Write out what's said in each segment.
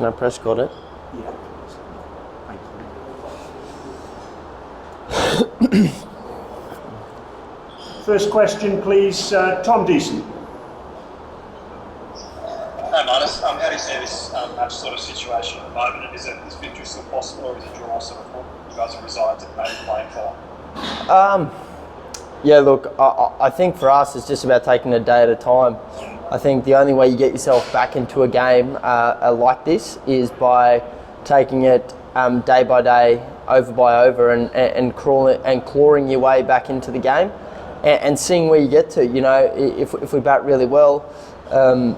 Can I press got it? Yeah. Thank you. First question, please, Tom Deason. Hi, Marnus. How do you see this match sort of situation at the moment? And is victory still possible, or is it draw sort of what you guys have resigned and maybe playing for? Yeah, look, I think for us it's just about taking a day at a time. I think the only way you get yourself back into a game like this is by taking it day by day, over by over, and clawing your way back into the game, and seeing where you get to. You know, if we bat really well,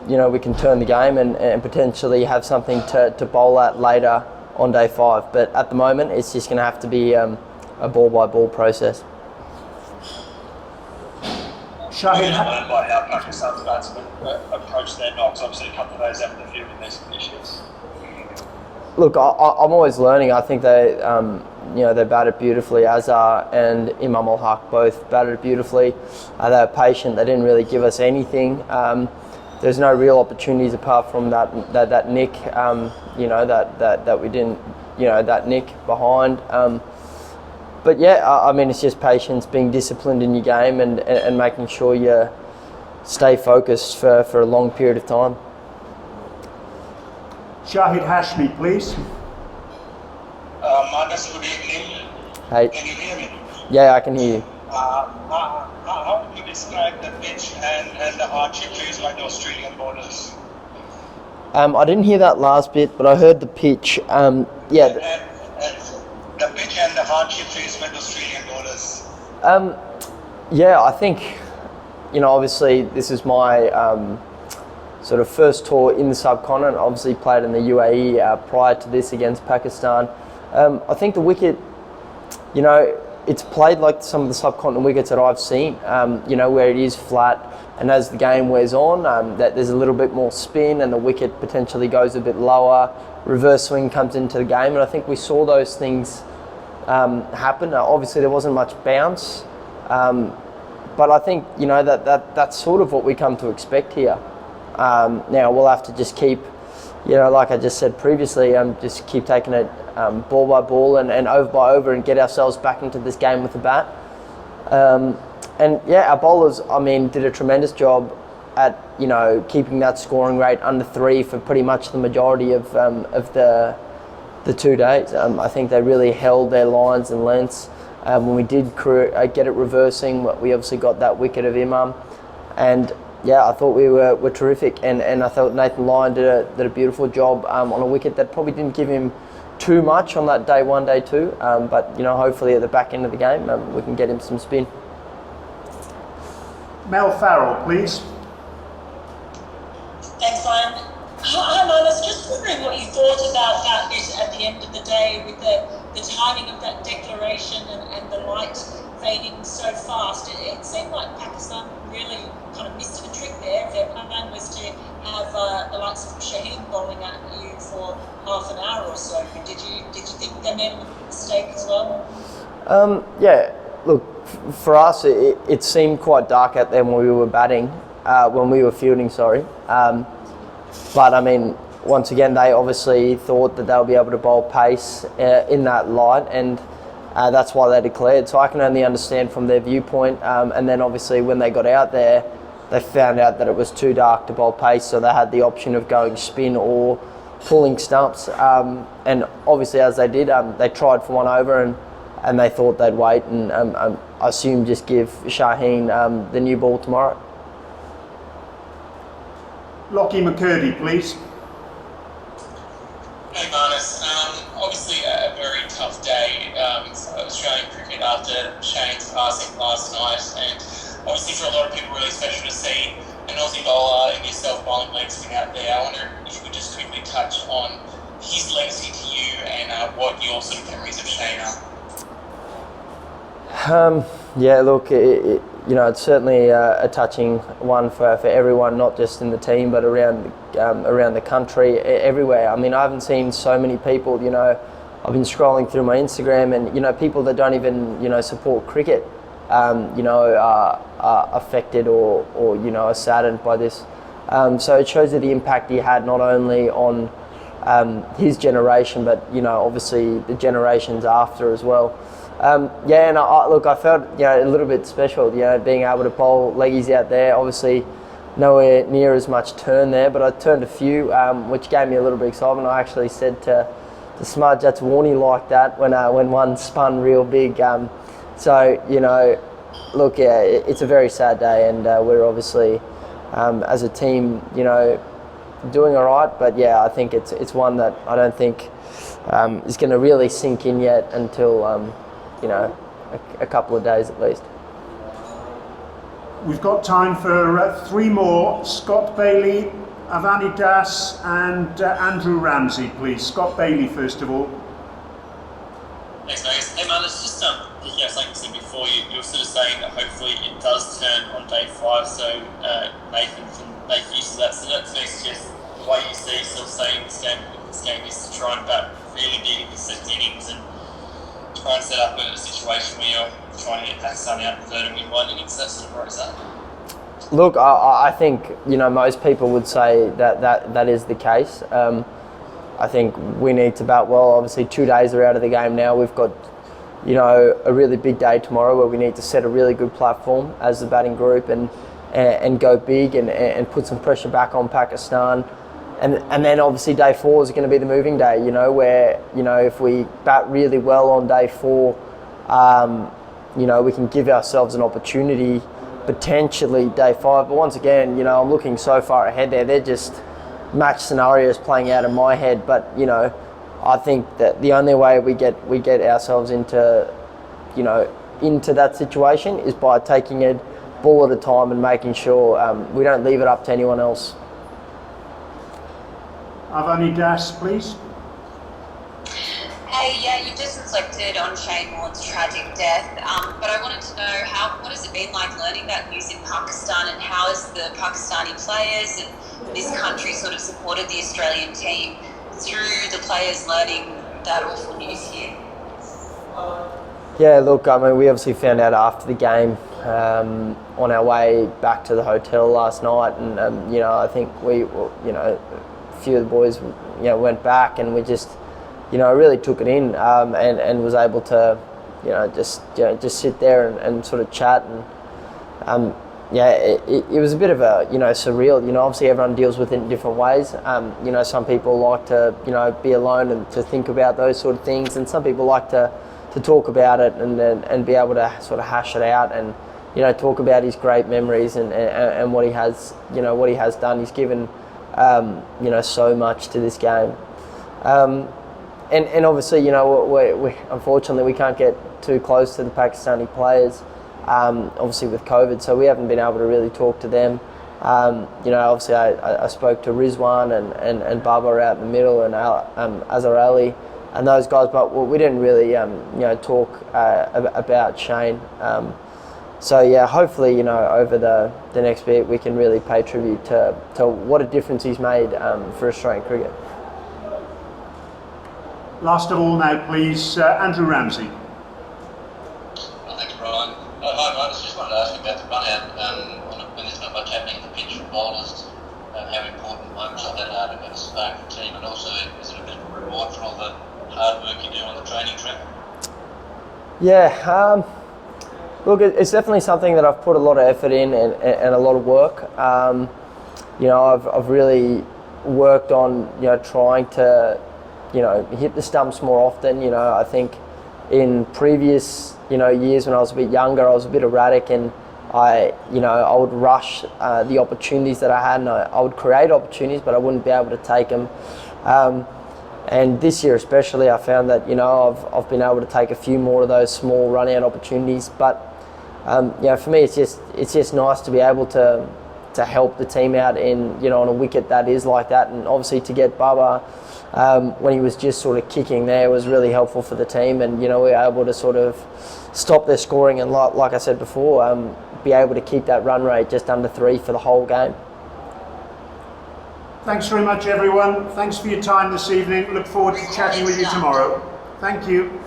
you know, we can turn the game and potentially have something to bowl at later on day 5. But at the moment, it's just going to have to be a ball by ball process. Shahid, learned by how Pakistan's batsmen approach their knocks, obviously a couple of days after the field in these conditions. Look, I'm always learning. I think they, you know, they batted beautifully. Azhar and Imam Ul Haq both batted beautifully. They were patient. They didn't really give us anything. There's no real opportunities apart from that nick. You know, that we didn't. You know, that nick behind. But yeah, I mean, it's just patience, being disciplined in your game, and making sure you stay focused for a long period of time. Shahid Hashmi, please. Marnus, good evening. Hey. Can you hear me? Yeah, I can hear you. How would you describe the pitch and the hardship faced by the Australian bowlers? I didn't hear that last bit, but I heard the pitch. Yeah. The pitch and the hardship faced by the Australian bowlers. Yeah, I think, you know, obviously this is my sort of first tour in the subcontinent. Obviously played in the UAE prior to this against Pakistan. I think the wicket, you know, it's played like some of the subcontinent wickets that I've seen, you know, where it is flat, and as the game wears on, that there's a little bit more spin and the wicket potentially goes a bit lower, reverse swing comes into the game, and I think we saw those things happen. Obviously there wasn't much bounce, but I think, you know, that's sort of what we come to expect here. Now we'll have to just keep, you know, like I just said previously, just keep taking it ball by ball and over by over, and get ourselves back into this game with the bat. And yeah, our bowlers, I mean, did a tremendous job at, you know, keeping that scoring rate under 3 for pretty much the majority of the 2 days. I think they really held their lines and lengths. When we did get it reversing, we obviously got that wicket of Imam, and yeah, I thought we were terrific, and I thought Nathan Lyon did a beautiful job on a wicket that probably didn't give him too much on that day 1, day 2, but you know, hopefully at the back end of the game we can get him some spin. Mel Farrell, please. Thanks, Ryan. Hi, Marnus. Just wondering what you thought about that bit at the end of the day with the timing of that declaration and the light fading so fast. It seemed like Pakistan really kind of missed a trick there. Their plan was to have the likes of Shaheen bowling at you for half an hour or so. Did you think they made a mistake as well? Yeah, look, for us it seemed quite dark out there when we were batting, when we were fielding, sorry. But I mean, once again, they obviously thought that they'll be able to bowl pace in that light, and that's why they declared. So I can only understand from their viewpoint. And then obviously when they got out there, they found out that it was too dark to bowl pace, so they had the option of going spin or pulling stumps. And obviously as they did, they tried for one over, and they thought they'd wait and I assume just give Shaheen the new ball tomorrow. Lockie McCurdy, please. Hey Marnus, obviously a very tough day for Australian cricket after Shane's passing last night, and obviously for a lot of people really special to see an Aussie bowler and yourself bowling leg spin out there. I wonder if you could just quickly touch on his legacy to you and what your sort of memories of Shane are. Yeah, look, you know, it's certainly a touching one for everyone, not just in the team, but around the country, everywhere. I mean, I haven't seen so many people, you know, I've been scrolling through my Instagram, and, you know, people that don't even, you know, support cricket, you know, are affected or, you know, are saddened by this. So it shows you the impact he had not only on his generation, but obviously the generations after as well. And I felt a little bit special, being able to bowl leggies out there. Obviously, nowhere near as much turn there, but I turned a few, which gave me a little bit of excitement. I actually said to Smudge, that's Warnie like that when one spun real big. It's a very sad day, and we're obviously as a team, doing all right. But I think it's one that I don't think is going to really sink in yet until a couple of days at least. We've got time for 3 more. Scott Bailey, Avani Das and Andrew Ramsey, please. Scott Bailey first of all. Thanks, Magus. Hey, Marnus, just picking up something you said before, you were sort of saying that hopefully it does turn on day 5, so Nathan can make use of that. So that to me suggests the way you see yourself saying this game is to try and bat really big in the second innings and try and set up a situation where you're trying to get Pakistan out in the third and win one innings. That sort of where it's at. Look, I think most people would say that is the case. I think we need to bat well. Obviously, 2 days are out of the game now. We've got a really big day tomorrow where we need to set a really good platform as the batting group and go big and put some pressure back on Pakistan. And then obviously day 4 is going to be the moving day, where if we bat really well on day 4, we can give ourselves an opportunity potentially day 5. But once again, I'm looking so far ahead there. They're just match scenarios playing out in my head. But I think that the only way we get ourselves into that situation is by taking it ball at a time and making sure we don't leave it up to anyone else. Avani Das, please. Hey, you just reflected on Shane Warne's tragic death, but I wanted to know what has it been like learning that news in Pakistan, and how has the Pakistani players and this country sort of supported the Australian team through the players learning that awful news here? Yeah, look, I mean, we obviously found out after the game on our way back to the hotel last night, and I think we, a few of the boys, went back, and we just, really took it in, and was able to, just sit there and sort of chat, and it was a bit of a, surreal. Obviously everyone deals with it in different ways. Some people like to, be alone and to think about those sort of things, and some people like to talk about it and be able to sort of hash it out and, talk about his great memories and what he has, what he has done. He's given, so much to this game. And obviously, we unfortunately we can't get too close to the Pakistani players, obviously with COVID, so we haven't been able to really talk to them. Obviously I spoke to Rizwan and Baba out in the middle, and Azhar Ali and those guys, but we didn't really talk about Shane. Hopefully over the next bit we can really pay tribute to what a difference he's made for Australian cricket. Last of all now, please, Andrew Ramsey. Well, thanks, Brian. Hi, Marnus. Just wanted to ask you about the run-out when there's not much happening in the pitch for bowlers, how important moments like that are to spark the team, and also is it a bit of a reward for all the hard work you do on the training trip? Yeah, look, it's definitely something that I've put a lot of effort in and a lot of work. I've really worked on trying to hit the stumps more often. I think in previous years when I was a bit younger, I was a bit erratic, and I would rush the opportunities that I had, and I would create opportunities, but I wouldn't be able to take them. And this year especially, I found that I've been able to take a few more of those small run-out opportunities. But for me, it's just nice to be able to help the team out in on a wicket that is like that, and obviously to get Baba when he was just sort of kicking there was really helpful for the team, and we were able to sort of stop their scoring, and like I said before, be able to keep that run rate just under 3 for the whole game. Thanks very much, everyone. Thanks for your time this evening. Look forward to chatting with you tomorrow. Thank you.